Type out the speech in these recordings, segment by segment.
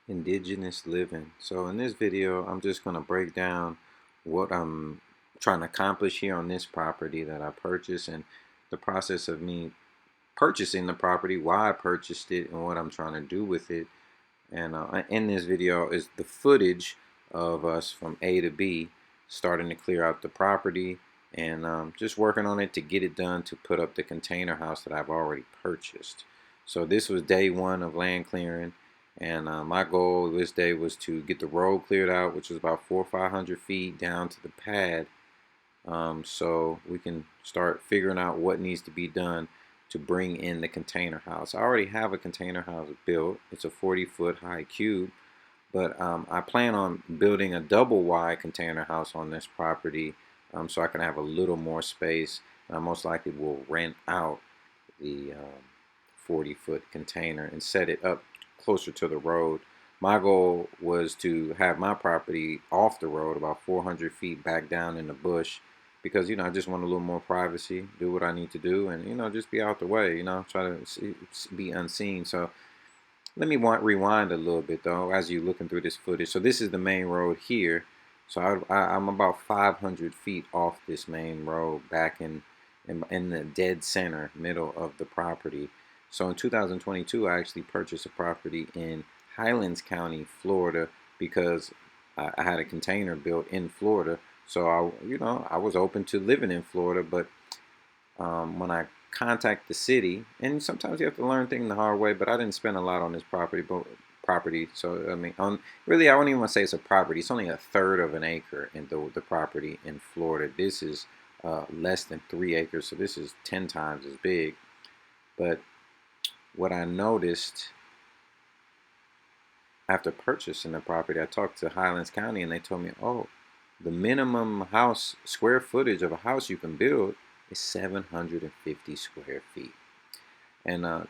Indigenous living. So in this video, I'm just going to break down what I'm trying to accomplish here on this property that I purchased and the process of me purchasing the property, why I purchased it, and what I'm trying to do with it. And in this video is the footage of us from A to B, starting to clear out the property and just working on it to get it done to put up the container house that I've already purchased. So this was day one of land clearing, and my goal this day was to get the road cleared out, which is about 400 or 500 feet down to the pad, so we can start figuring out what needs to be done to bring in the container house. I already have a container house built. It's a 40-foot high cube, but I plan on building a double wide container house on this property, so I can have a little more space. I most likely will rent out the 40-foot container and set it up closer to the road. My goal was to have my property off the road, about 400 feet back down in the bush, because I just want a little more privacy, do what I need to do, and just be out the way. Try to be unseen. So let me rewind a little bit though, as you're looking through this footage. So this is the main road here. So I'm about 500 feet off this main road, back in the dead center middle of the property. So in 2022, I actually purchased a property in Highlands County, Florida, because I had a container built in Florida. So I was open to living in Florida, but when I contact the city, and sometimes you have to learn things the hard way, but I didn't spend a lot on this property. So I mean, really, I don't even want to say it's a property. It's only a third of an acre in the property in Florida. This is less than 3 acres, so this is 10 times as big. But what I noticed after purchasing the property, I talked to Highlands County, and they told me, oh, the minimum house square footage of a house you can build is 750 square feet. And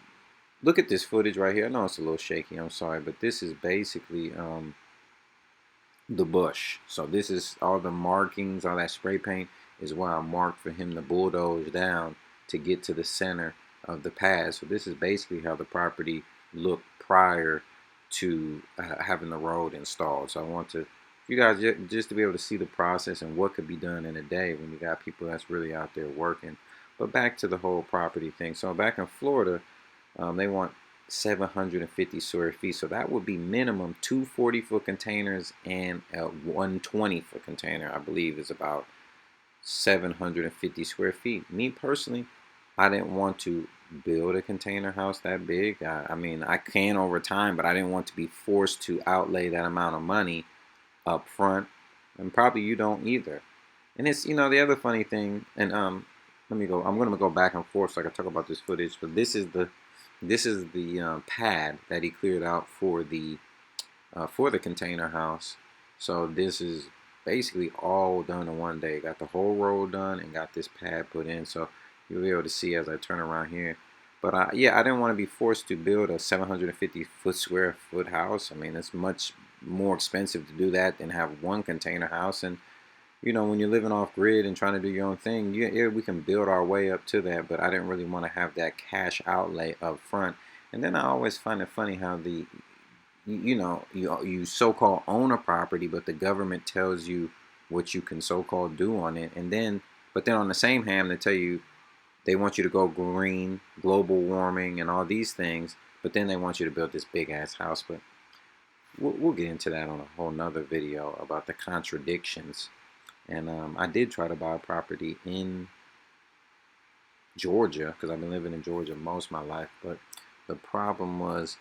look at this footage right here. I know it's a little shaky, I'm sorry, but this is basically the bush. So this is all the markings, all that spray paint is where I marked for him to bulldoze down to get to the center of the pad. So this is basically how the property looked prior to having the road installed. So I want to, you guys, just to be able to see the process and what could be done in a day when you got people that's really out there working. But back to the whole property thing. So back in Florida, they want 750 square feet. So that would be minimum two 40-foot containers and a 120-foot container, I believe, is about 750 square feet. Me personally, I didn't want to build a container house that big. I mean, I can over time, but I didn't want to be forced to outlay that amount of money up front, and probably you don't either. And it's the other funny thing, and let me go. I'm gonna go back and forth so I can talk about this footage. But this is the pad that he cleared out for the container house. So this is basically all done in one day. Got the whole road done and got this pad put in. So you'll be able to see as I turn around here. But yeah, I didn't want to be forced to build a 750 square foot house. I mean, it's much more expensive to do that than have one container house. And when you're living off grid and trying to do your own thing, yeah, we can build our way up to that. But I didn't really want to have that cash outlay up front. And then I always find it funny how you so-called own a property, but the government tells you what you can so-called do on it, but then on the same hand, they tell you they want you to go green, global warming, and all these things, but then they want you to build this big ass house. But we'll get into that on a whole nother video about the contradictions. And I did try to buy a property in Georgia because I've been living in Georgia most of my life, but the problem was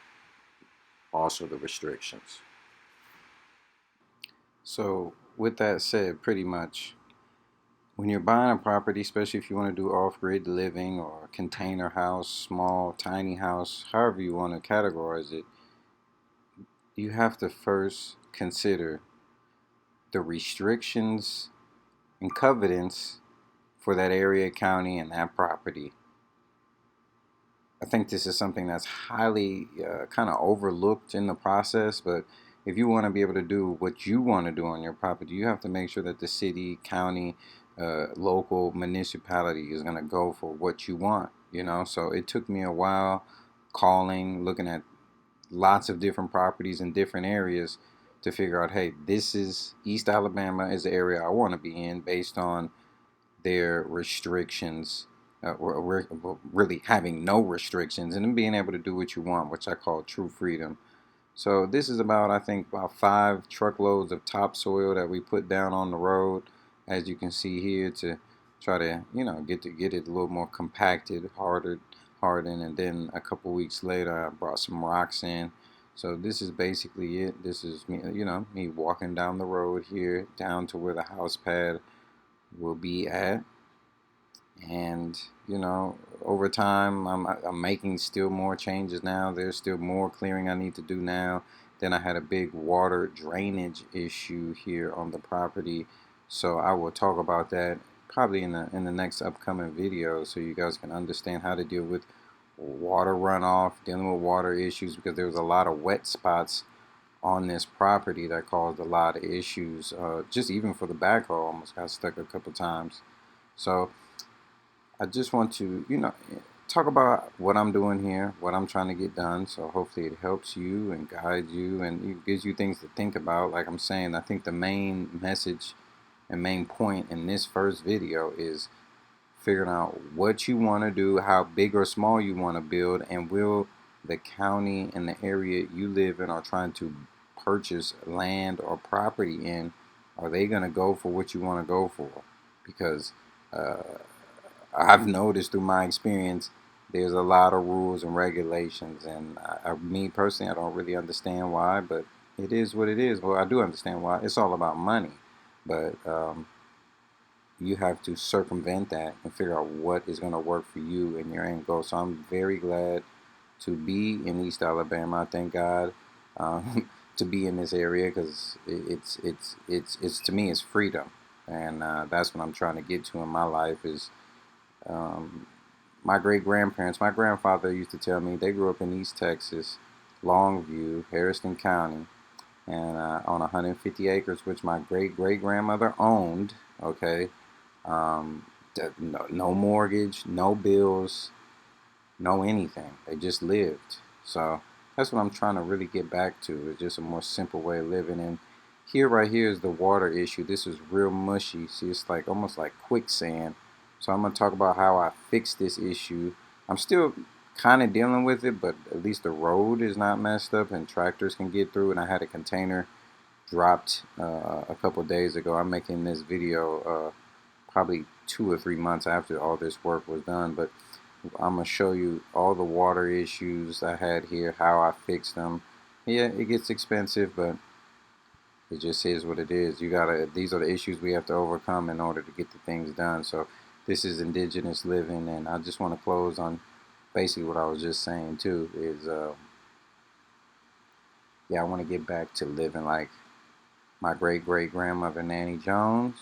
also the restrictions. So with that said, pretty much when you're buying a property, especially if you want to do off-grid living or a container house, small, tiny house, however you want to categorize it, you have to first consider the restrictions and covenants for that area, county, and that property. I think this is something that's highly kind of overlooked in the process, but if you want to be able to do what you want to do on your property, you have to make sure that the city, county, local municipality is going to go for what you want, So it took me a while calling, looking at lots of different properties in different areas to figure out, hey, this is East Alabama is the area I want to be in based on their restrictions, or really having no restrictions, and then being able to do what you want, which I call true freedom. So this is about, I think, about 5 truckloads of topsoil that we put down on the road, as you can see here, to try to, get it a little more compacted, hardened, and then a couple weeks later, I brought some rocks in. So this is basically it. This is me, me walking down the road here, down to where the house pad will be at. And over time, I'm making still more changes now. There's still more clearing I need to do now. Then I had a big water drainage issue here on the property, so I will talk about that probably in the next upcoming video, so you guys can understand how to deal with water runoff, dealing with water issues, because there was a lot of wet spots on this property that caused a lot of issues. Just even for the backhoe, almost got stuck a couple times. So I just want to, talk about what I'm doing here, what I'm trying to get done. So hopefully it helps you and guides you and it gives you things to think about. Like I'm saying, I think the main message and main point in this first video is figuring out what you want to do, how big or small you want to build, and will the county and the area you live in or trying to purchase land or property in, are they going to go for what you want to go for? Because I've noticed through my experience, there's a lot of rules and regulations, and me personally, I don't really understand why, but it is what it is. Well, I do understand why. It's all about money, but you have to circumvent that and figure out what is going to work for you and your end goal. So I'm very glad to be in East Alabama. I thank God to be in this area, because it's to me, it's freedom, and that's what I'm trying to get to in my life. Is my great-grandparents, my grandfather used to tell me they grew up in East Texas, Longview, Harrison County, and on 150 acres, which my great-great-grandmother owned, okay? No mortgage, no bills, no anything. They just lived. So that's what I'm trying to really get back to, is just a more simple way of living. And here, right here, is the water issue. This is real mushy. See, it's like almost like quicksand. So I'm going to talk about how I fixed this issue. I'm still kind of dealing with it, but at least the road is not messed up and tractors can get through. And I had a container dropped a couple days ago. I'm making this video probably 2 or 3 months after all this work was done, but I'm going to show you all the water issues I had here, how I fixed them. Yeah, it gets expensive, but it just is what it is. These are the issues we have to overcome in order to get the things done. So this is indigenous living, and I just want to close on basically what I was just saying too, is yeah, I want to get back to living like my great-great-grandmother Nanny Jones,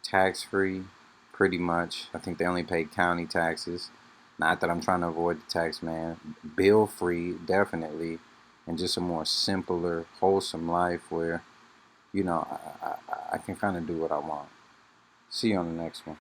tax-free, pretty much. I think they only paid county taxes. Not that I'm trying to avoid the tax man. Bill-free, definitely, and just a more simpler, wholesome life where, I can kind of do what I want. See you on the next one.